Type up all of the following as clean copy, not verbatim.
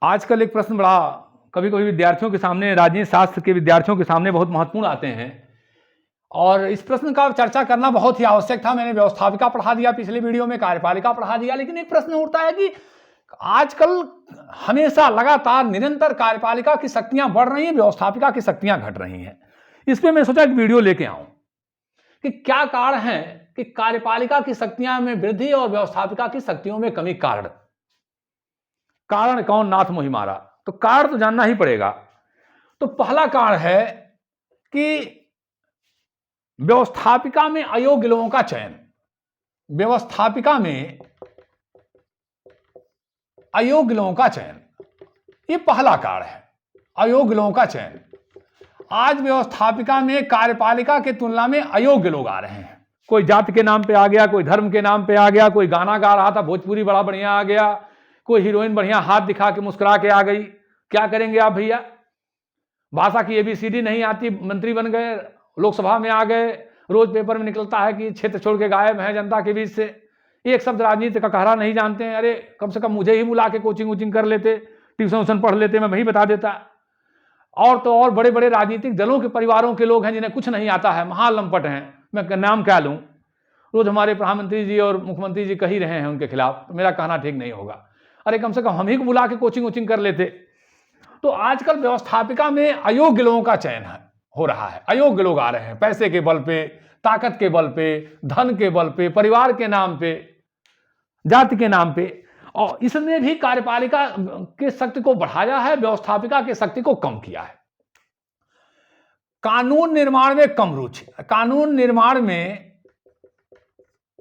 आजकल एक प्रश्न बड़ा कभी कभी विद्यार्थियों के सामने, राजनीति शास्त्र के विद्यार्थियों के सामने बहुत महत्वपूर्ण आते हैं और इस प्रश्न का चर्चा करना बहुत ही आवश्यक था। मैंने व्यवस्थापिका पढ़ा दिया पिछले वीडियो में, कार्यपालिका पढ़ा दिया, लेकिन एक प्रश्न उठता है कि आजकल हमेशा लगातार निरंतर कार्यपालिका की शक्तियां बढ़ रही हैं, व्यवस्थापिका की शक्तियां घट रही हैं। इस पे मैं सोचा एक वीडियो लेके आऊं कि क्या कारण है कि कार्यपालिका की शक्तियां में वृद्धि और व्यवस्थापिका की शक्तियों में कमी। कारण कौन नाथ मोहि मारा, तो कारण तो जानना ही पड़ेगा। तो पहला कारण है कि व्यवस्थापिका में अयोग्य लोगों का चयन। व्यवस्थापिका में अयोग्य लोगों का चयन, ये पहला कारण है, अयोग्य लोगों का चयन। आज व्यवस्थापिका में कार्यपालिका के तुलना में अयोग्य लोग आ रहे हैं। कोई जाति के नाम पे आ गया, कोई धर्म के नाम पे आ गया, कोई गाना गा रहा था भोजपुरी बड़ा बढ़िया आ गया, कोई हीरोइन बढ़िया हाथ दिखा के मुस्कुरा के आ गई। क्या करेंगे आप भैया? भाषा की एबीसीडी नहीं आती, मंत्री बन गए, लोकसभा में आ गए, रोज पेपर में निकलता है कि क्षेत्र छोड़ के गायब है जनता के बीच से, एक शब्द राजनीति का कहरा नहीं जानते हैं। अरे कम से कम मुझे ही बुला के कोचिंग वोचिंग कर लेते, ट्यूशन पढ़ लेते, मैं वही बता देता। और तो और बड़े बड़े राजनीतिक दलों के परिवारों के लोग हैं जिन्हें कुछ नहीं आता है, महालंपट हैं, मैं नाम क्या लूं। रोज हमारे प्रधानमंत्री जी और मुख्यमंत्री जी कह ही रहे हैं उनके खिलाफ, तो मेरा कहना ठीक नहीं होगा। अरे कम से कम हम ही को बुला के कोचिंग वोचिंग कर लेते। तो आजकल व्यवस्थापिका में अयोग्य लोगों का चयन हो रहा है, अयोग्य लोग आ रहे हैं, पैसे के बल पे, ताकत के बल पे, धन के बल पे, परिवार के नाम पे, जाति के नाम पे। और इसने भी कार्यपालिका की शक्ति को बढ़ाया है, व्यवस्थापिका की शक्ति को कम किया है। कानून निर्माण में कम रुचि, कानून निर्माण में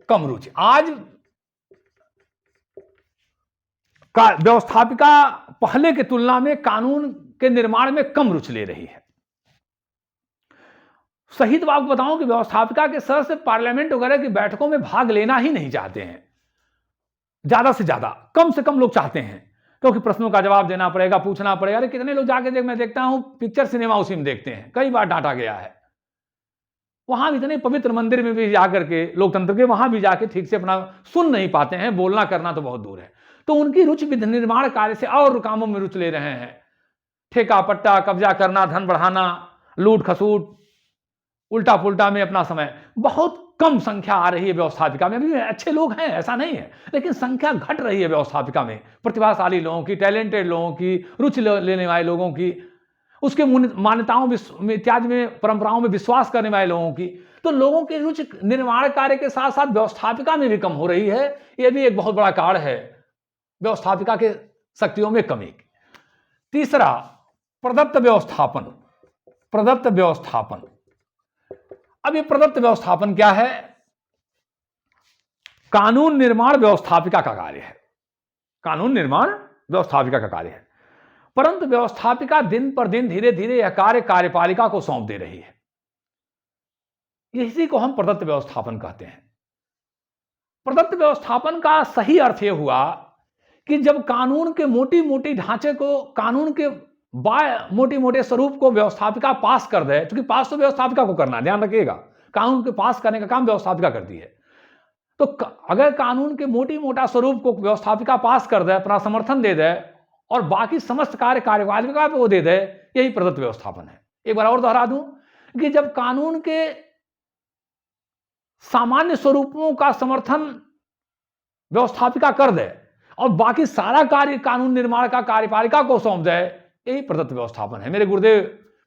कम रुचि। आज व्यवस्थापिका पहले की तुलना में कानून के निर्माण में कम रुचि ले रही है। सही तो आपको बताऊं कि व्यवस्थापिका के सदस्य पार्लियामेंट वगैरह की बैठकों में भाग लेना ही नहीं चाहते हैं। ज्यादा से ज्यादा, कम से कम लोग चाहते हैं, क्योंकि प्रश्नों का जवाब देना पड़ेगा, पूछना पड़ेगा। अरे कितने लोग जाके मैं देखता हूं पिक्चर सिनेमा उसी में देखते हैं, कई बार डांटा गया है। वहां इतने पवित्र मंदिर में भी जाकर के, लोकतंत्र के वहां भी जाके ठीक से अपना सुन नहीं पाते हैं, बोलना करना तो बहुत दूर है। तो उनकी रुचि विधि निर्माण कार्य से और कामों में रुचि ले रहे हैं। ठेका पट्टा, कब्जा करना, धन बढ़ाना, लूट खसूट, उल्टा पुल्टा में अपना समय। बहुत कम संख्या आ रही है व्यवस्थापिका में। अभी अच्छे लोग हैं, ऐसा नहीं है, लेकिन संख्या घट रही है व्यवस्थापिका में। प्रतिभाशाली लोगों की, टैलेंटेड लोगों की, रुचि लेने वाले लोगों की, उसके मान्यताओं इत्यादि में, परंपराओं में विश्वास करने वाले लोगों की। तो लोगों की रुचि निर्माण कार्य के साथ साथ व्यवस्थापिका में भी कम हो रही है। यह भी एक बहुत बड़ा कारण है व्यवस्थापिका के शक्तियों में कमी। तीसरा, प्रदत्त व्यवस्थापन। प्रदत्त व्यवस्थापन। अब ये प्रदत्त व्यवस्थापन क्या है? कानून निर्माण व्यवस्थापिका का कार्य है, कानून निर्माण व्यवस्थापिका का कार्य है, परंतु व्यवस्थापिका दिन पर दिन धीरे धीरे यह कार्य कार्यपालिका को सौंप दे रही है। इसी को हम प्रदत्त व्यवस्थापन कहते हैं। प्रदत्त व्यवस्थापन का सही अर्थ यह हुआ कि जब कानून के मोटी मोटी ढांचे को, कानून के मोटे मोटे स्वरूप को व्यवस्थापिका पास कर दे, क्योंकि पास तो व्यवस्थापिका को करना है, ध्यान रखिएगा, कानून के पास करने का काम व्यवस्थापिका करती है। तो अगर कानून के मोटी मोटा स्वरूप को व्यवस्थापिका पास कर दे, अपना समर्थन दे दे और बाकी समस्त कार्य कार्यपालिका पे वो दे दे, यही प्रदत्त व्यवस्थापन है। एक बार और दोहरा दूं कि जब कानून के सामान्य स्वरूपों का समर्थन व्यवस्थापिका कर दे और बाकी सारा कार्य कानून निर्माण का कार्यपालिका को सौंप दे, यही प्रदत्त व्यवस्थापन है। मेरे गुरुदेव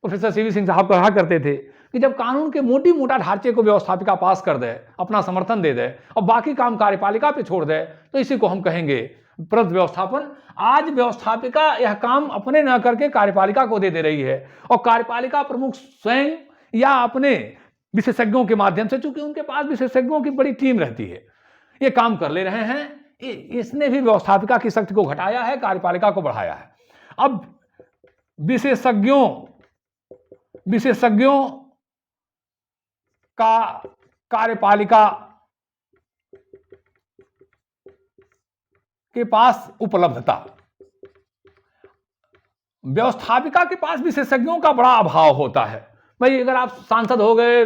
प्रोफेसर सीवी सिंह साहब कहा करते थे कि जब कानून के मोटी मोटा ढांचे को व्यवस्थापिका पास कर दे, अपना समर्थन दे दे और बाकी काम कार्यपालिका पे छोड़ दे, तो इसी को हम कहेंगे प्रदत्त व्यवस्थापन। आज व्यवस्थापिका यह काम अपने न करके कार्यपालिका को दे रही है और कार्यपालिका प्रमुख स्वयं या अपने विशेषज्ञों के माध्यम से, चूंकि उनके पास विशेषज्ञों की बड़ी टीम रहती है, ये काम कर ले रहे हैं। इसने भी व्यवस्थापिका की शक्ति को घटाया है, कार्यपालिका को बढ़ाया है। अब विशेषज्ञों का कार्यपालिका के पास उपलब्धता, व्यवस्थापिका के पास विशेषज्ञों का बड़ा अभाव होता है। भाई अगर आप सांसद हो गए,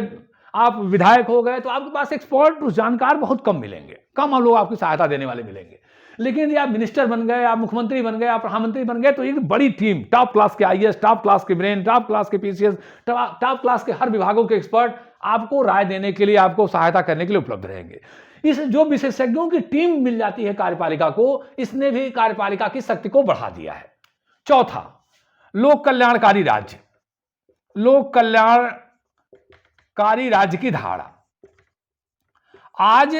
आप विधायक हो गए, तो आपके पास एक्सपर्ट जानकार बहुत कम मिलेंगे, कम लोग आपकी सहायता देने वाले मिलेंगे। लेकिन यदि आप मिनिस्टर बन गए, आप मुख्यमंत्री बन गए, आप प्रधानमंत्री बन गए, तो एक बड़ी टीम, टॉप क्लास के आईएएस, टॉप क्लास के ब्रेन, टॉप क्लास के पीसीएस, टॉप क्लास के हर विभागों के एक्सपर्ट आपको राय देने के लिए, आपको सहायता करने के लिए उपलब्ध रहेंगे। इस जो विशेषज्ञों की टीम मिल जाती है कार्यपालिका को, इसने भी कार्यपालिका की शक्ति को बढ़ा दिया है। चौथा, लोक कल्याणकारी राज्य। लोक कल्याणकारी राज्य की धारा। आज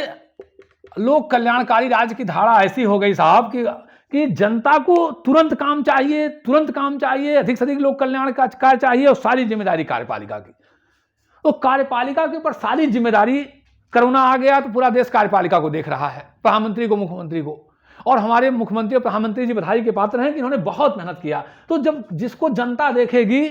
लोक कल्याणकारी राज्य की धारा ऐसी हो गई साहब कि जनता को तुरंत काम चाहिए, तुरंत काम चाहिए, अधिक से अधिक लोक कल्याण का कार्य चाहिए, और सारी जिम्मेदारी कार्यपालिका की। तो कार्यपालिका के ऊपर सारी जिम्मेदारी, कोरोना आ गया तो पूरा देश कार्यपालिका को देख रहा है, प्रधानमंत्री को, मुख्यमंत्री को। और हमारे मुख्यमंत्री और प्रधानमंत्री जी बधाई के पात्र हैं कि इन्होंने बहुत मेहनत किया। तो जब जिसको जनता देखेगी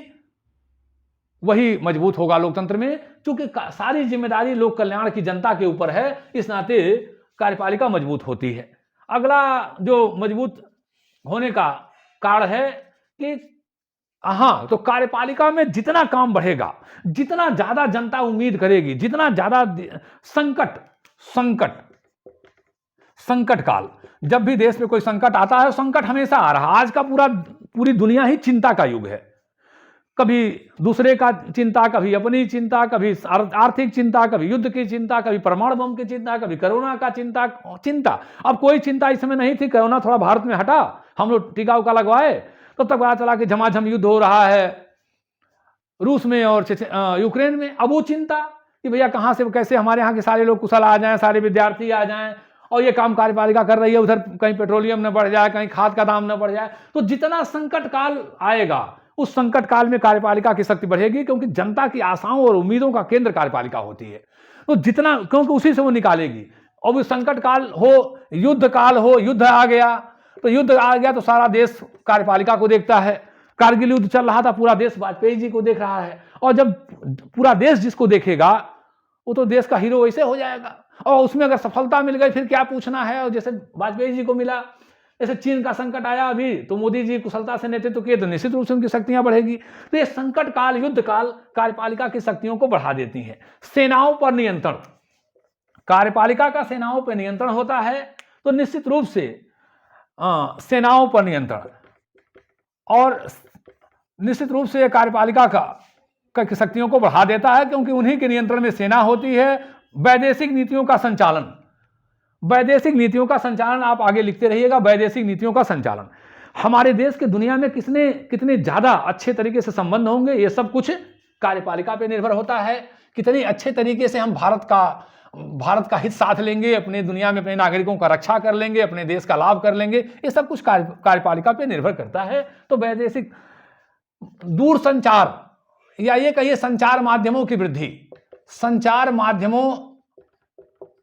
वही मजबूत होगा लोकतंत्र में, क्योंकि सारी जिम्मेदारी लोक कल्याण की जनता के ऊपर है, इस नाते कार्यपालिका मजबूत होती है। अगला जो मजबूत होने का कारण है कि हाँ, तो कार्यपालिका में जितना काम बढ़ेगा, जितना ज्यादा जनता उम्मीद करेगी, जितना ज्यादा संकट काल, जब भी देश में कोई संकट आता है, संकट हमेशा आ रहा। आज का पूरी दुनिया ही चिंता का युग है। कभी दूसरे का चिंता, कभी अपनी चिंता, कभी आर्थिक चिंता, कभी युद्ध की चिंता, कभी परमाणु बम की चिंता, कभी कोरोना का चिंता। अब कोई चिंता इस समय नहीं थी, कोरोना थोड़ा भारत में हटा, हम लोग टीका उका लगवाए, तब तक पता चला कि झमाझम युद्ध हो रहा है रूस में और यूक्रेन में। अब वो चिंता कि भैया कहां से कैसे हमारे यहाँ के सारे लोग कुशल आ जाएं, सारे विद्यार्थी आ जाएं, और ये काम कार्यपालिका कर रही है, उधर कहीं पेट्रोलियम न बढ़ जाए, कहीं खाद का दाम न बढ़ जाए। तो जितना संकट काल आएगा, उस संकट काल में कार्यपालिका की शक्ति बढ़ेगी, क्योंकि जनता की आशाओं और उम्मीदों का केंद्र कार्यपालिका होती है। तो जितना, क्योंकि उसी से वो निकालेगी। और संकट काल हो, युद्ध काल हो, युद्ध आ गया तो सारा देश कार्यपालिका को देखता है। कारगिल युद्ध चल रहा था, पूरा देश वाजपेयी जी को देख रहा है। और जब पूरा देश जिसको देखेगा, वो तो देश का हीरो वैसे हो जाएगा। और उसमें अगर सफलता मिल गई, फिर क्या पूछना है। और जैसे वाजपेयी जी को मिला, जैसे चीन का संकट आया अभी, तो मोदी जी कुशलता से नेतृत्व किए, तो निश्चित रूप से उनकी शक्तियां बढ़ेगी। तो ये संकट काल, युद्ध काल कार्यपालिका की शक्तियों को बढ़ा देती है। सेनाओं पर नियंत्रण। कार्यपालिका का सेनाओं पर नियंत्रण होता है, तो निश्चित रूप से सेनाओं पर नियंत्रण, और निश्चित रूप से कार्यपालिका का शक्तियों को बढ़ा देता है, क्योंकि उन्हीं के नियंत्रण में सेना होती है। वैदेशिक नीतियों का संचालन, वैदेशिक नीतियों का संचालन, आप आगे लिखते रहिएगा। वैदेशिक नीतियों का संचालन, हमारे देश के दुनिया में कितने ज्यादा अच्छे तरीके से संबंध होंगे, ये सब कुछ कार्यपालिका पे निर्भर होता है। कितने अच्छे तरीके से हम भारत का हित साथ लेंगे, अपने दुनिया में अपने नागरिकों का रक्षा कर लेंगे, अपने देश का लाभ कर लेंगे, ये सब कुछ कार्यपालिका पे निर्भर करता है। तो वैदेशिक, दूरसंचार, या ये कहिए संचार माध्यमों की वृद्धि, संचार माध्यमों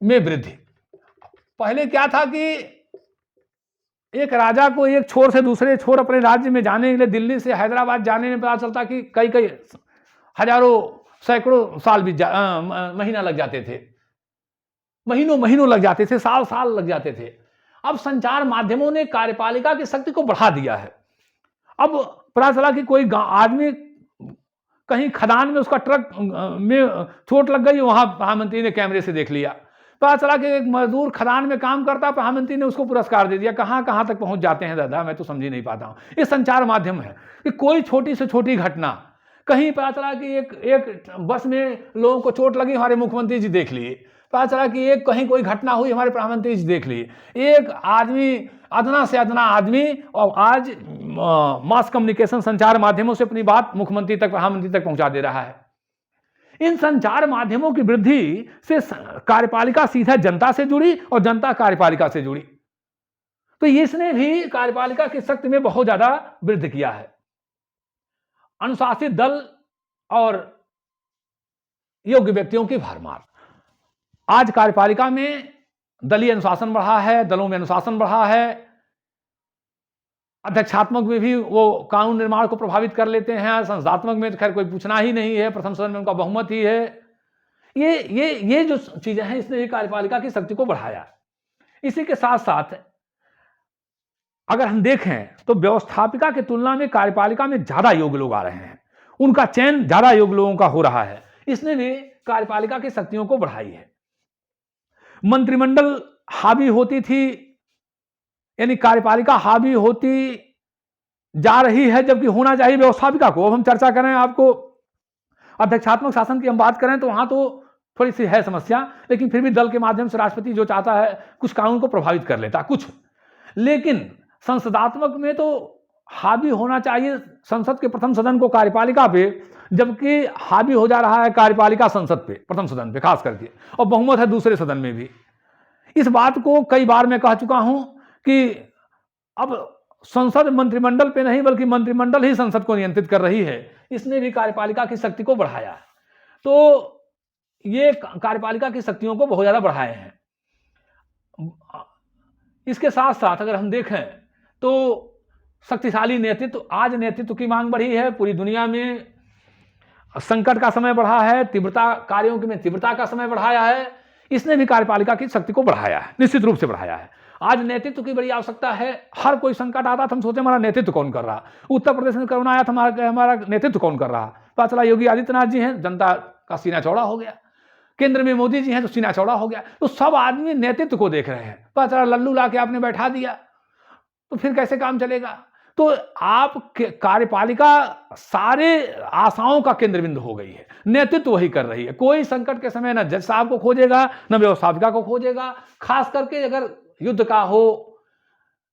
में वृद्धि। पहले क्या था कि एक राजा को एक छोर से दूसरे छोर अपने राज्य में जाने के लिए, दिल्ली से हैदराबाद जाने में पता चलता कि कई हजारों, सैकड़ों साल भी महीना लग जाते थे, महीनों लग जाते थे, साल लग जाते थे। अब संचार माध्यमों ने कार्यपालिका की शक्ति को बढ़ा दिया है। अब पता चला कि कोई आदमी कहीं खदान में, उसका ट्रक में चोट लग गई, वहां प्रधानमंत्री ने कैमरे से देख लिया। पता चला कि एक मजदूर खदान में काम करता, प्रधानमंत्री ने उसको पुरस्कार दे दिया। कहां तक पहुंच जाते हैं दादा, मैं तो समझ ही नहीं पाता हूं। ये संचार माध्यम है कि कोई छोटी से छोटी घटना, कहीं पता चला कि एक बस में लोगों को चोट लगी, हमारे मुख्यमंत्री जी देख लिए। पता चला कि कहीं कोई घटना हुई, हमारे प्रधानमंत्री जी देख लिए। एक आदमी, अदना से अदना आदमी, और आज मास कम्युनिकेशन, संचार माध्यमों से अपनी बात मुख्यमंत्री तक, प्रधानमंत्री तक पहुंचा दे रहा है। इन संचार माध्यमों की वृद्धि से कार्यपालिका सीधा जनता से जुड़ी और जनता कार्यपालिका से जुड़ी। तो इसने भी कार्यपालिका की शक्ति में बहुत ज्यादा वृद्धि किया है। अनुशासित दल और योग्य व्यक्तियों की भरमार। आज कार्यपालिका में दलीय अनुशासन बढ़ा है, दलों में अनुशासन बढ़ा है। अध्यक्षात्मक में भी वो कानून निर्माण को प्रभावित कर लेते हैं। संसदात्मक में तो खैर कोई पूछना ही नहीं है, प्रथम सदन में उनका बहुमत ही है। ये जो चीजें हैं, इसने भी कार्यपालिका की शक्ति को बढ़ाया। इसी के साथ साथ अगर हम देखें तो व्यवस्थापिका की तुलना में कार्यपालिका में ज्यादा योग्य लोग आ रहे हैं, उनका चयन ज्यादा योग्य लोगों का हो रहा है। इसने भी कार्यपालिका की शक्तियों को बढ़ाई है। मंत्रिमंडल हावी होती थी यानी कार्यपालिका हावी होती जा रही है, जबकि होना चाहिए व्यवस्थापिका को। अब हम चर्चा करें, आपको अध्यक्षात्मक शासन की हम बात करें तो वहां तो थोड़ी सी है समस्या, लेकिन फिर भी दल के माध्यम से राष्ट्रपति जो चाहता है कुछ कानून को प्रभावित कर लेता कुछ, लेकिन संसदात्मक में तो हावी होना चाहिए संसद के प्रथम सदन को कार्यपालिका पे, जबकि हावी हो जा रहा है कार्यपालिका संसद पे, प्रथम सदन पे खास करके, और बहुमत है दूसरे सदन में भी। इस बात को कई बार मैं कह चुका हूं कि अब संसद मंत्रिमंडल पे नहीं बल्कि मंत्रिमंडल ही संसद को नियंत्रित कर रही है, इसने भी कार्यपालिका की शक्ति को बढ़ाया। तो ये कार्यपालिका की शक्तियों को बहुत ज्यादा बढ़ाए हैं। इसके साथ साथ अगर हम देखें तो शक्तिशाली नेतृत्व, आज नेतृत्व की मांग बढ़ी है पूरी दुनिया में, संकट का समय बढ़ा है, तीव्रता कार्यों में तीव्रता का समय बढ़ाया है, इसने भी कार्यपालिका की शक्ति को बढ़ाया है, निश्चित रूप से बढ़ाया है। आज नेतृत्व की बड़ी आवश्यकता है। हर कोई संकट आता था हम सोचे हमारा नेतृत्व कौन कर रहा, उत्तर प्रदेश में कोरोना आया था हमारा नेतृत्व कौन कर रहा, पता चला योगी आदित्यनाथ जी हैं, जनता का सीना चौड़ा हो गया। केंद्र में मोदी जी हैं तो सीना चौड़ा हो गया। तो सब आदमी नेतृत्व को देख रहे हैं, पता चला लल्लू ला के आपने बैठा दिया तो फिर कैसे काम चलेगा। तो आप कार्यपालिका सारे आशाओं का केंद्र बिंदु हो गई है, नेतृत्व वही कर रही है। कोई संकट के समय न जज साहब को खोजेगा न व्यवस्थापिका को खोजेगा, खास करके अगर युद्ध का हो,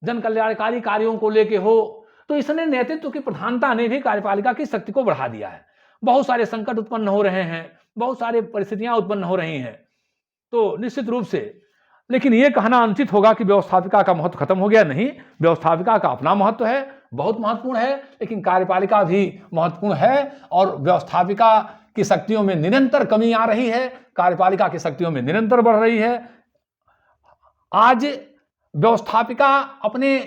जन कल्याणकारी कार्यों को लेके हो, तो इसने नेतृत्व की प्रधानता ने भी कार्यपालिका की शक्ति को बढ़ा दिया है। बहुत सारे संकट उत्पन्न हो रहे हैं, बहुत सारी परिस्थितियां उत्पन्न हो रही हैं, तो निश्चित रूप से, लेकिन यह कहना अनुचित होगा कि व्यवस्थापिका का महत्व खत्म हो गया। नहीं, व्यवस्थापिका का अपना महत्व है, बहुत महत्वपूर्ण है, लेकिन कार्यपालिका भी महत्वपूर्ण है और व्यवस्थापिका की शक्तियों में निरंतर कमी आ रही है, कार्यपालिका की शक्तियों में निरंतर बढ़ रही है। आज व्यवस्थापिका अपने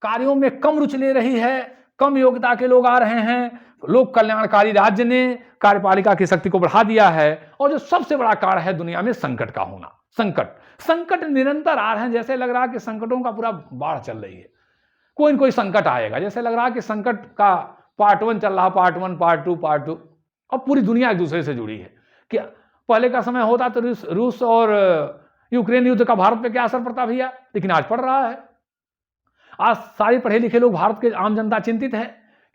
कार्यों में कम रुचि ले रही है, कम योग्यता के लोग आ रहे हैं। लोक कल्याणकारी राज्य ने कार्यपालिका की शक्ति को बढ़ा दिया है। और जो सबसे बड़ा कारण है दुनिया में संकट का होना, संकट निरंतर आ रहे हैं। जैसे लग रहा है कि संकटों का पूरा बाढ़ चल रही है, कोई न कोई संकट आएगा। जैसे लग रहा है कि संकट का पार्ट 1 चल रहा, पार्ट 1, पार्ट 2, पार्ट 2। अब पूरी दुनिया एक दूसरे से जुड़ी है। क्या पहले का समय होता तो रूस और यूक्रेन युद्ध का भारत पे क्या असर पड़ता भैया, लेकिन आज पड़ रहा है। आज सारे पढ़े लिखे लोग, भारत के आम जनता चिंतित है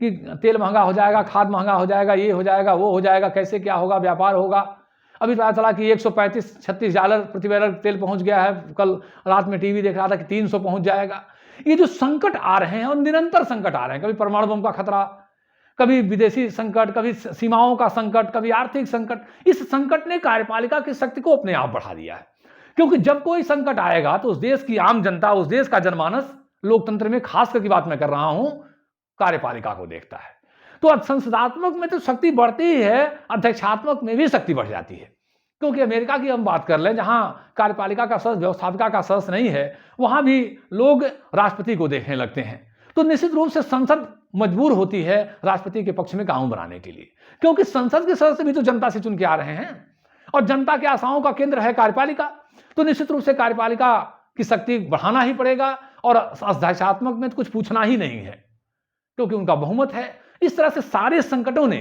कि तेल महंगा हो जाएगा, खाद महंगा हो जाएगा, ये हो जाएगा, वो हो जाएगा, कैसे क्या होगा, व्यापार होगा। अभी पता चला कि $135-36 प्रति बैरल तेल पहुंच गया है। कल रात में टीवी देख रहा था कि 300 पहुंच जाएगा। ये जो संकट आ रहे हैं और निरंतर संकट आ रहे हैं, कभी परमाणु बम का खतरा, कभी विदेशी संकट, कभी सीमाओं का संकट, कभी आर्थिक संकट। इस संकट ने कार्यपालिका की शक्ति को अपने आप बढ़ा दिया है, क्योंकि जब कोई संकट आएगा तो उस देश की आम जनता, उस देश का जनमानस, लोकतंत्र में खास करके बात मैं कर रहा हूं, कार्यपालिका को देखता है। तो संसदात्मक में तो शक्ति बढ़ती ही है, अध्यक्षात्मक में भी शक्ति बढ़ जाती है। क्योंकि अमेरिका की हम बात कर लें, जहां कार्यपालिका का सदस्य व्यवस्थापिका का सदस्य नहीं है, वहां भी लोग राष्ट्रपति को देखने लगते हैं। तो निश्चित रूप से संसद मजबूर होती है राष्ट्रपति के पक्ष में कानून बनाने के लिए, क्योंकि संसद के सदस्य भी तो जनता से चुन के आ रहे हैं और जनता के आशाओं का केंद्र है कार्यपालिका। तो निश्चित रूप से कार्यपालिका की शक्ति बढ़ाना ही पड़ेगा और अध्यक्षात्मक में तो कुछ पूछना ही नहीं है, क्योंकि उनका बहुमत है। इस तरह से सारे संकटों ने,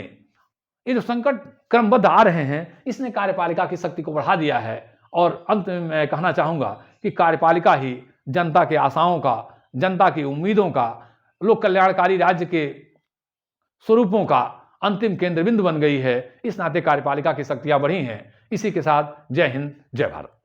ये जो संकट क्रमबद्ध आ रहे हैं, इसने कार्यपालिका की शक्ति को बढ़ा दिया है। और अंत में मैं कहना चाहूंगा कि कार्यपालिका ही जनता के आशाओं का, जनता की उम्मीदों का, लोक कल्याणकारी राज्य के स्वरूपों का अंतिम केंद्र बिंदु बन गई है। इस नाते कार्यपालिका की शक्तियां बढ़ी हैं। इसी के साथ जय हिंद, जय भारत।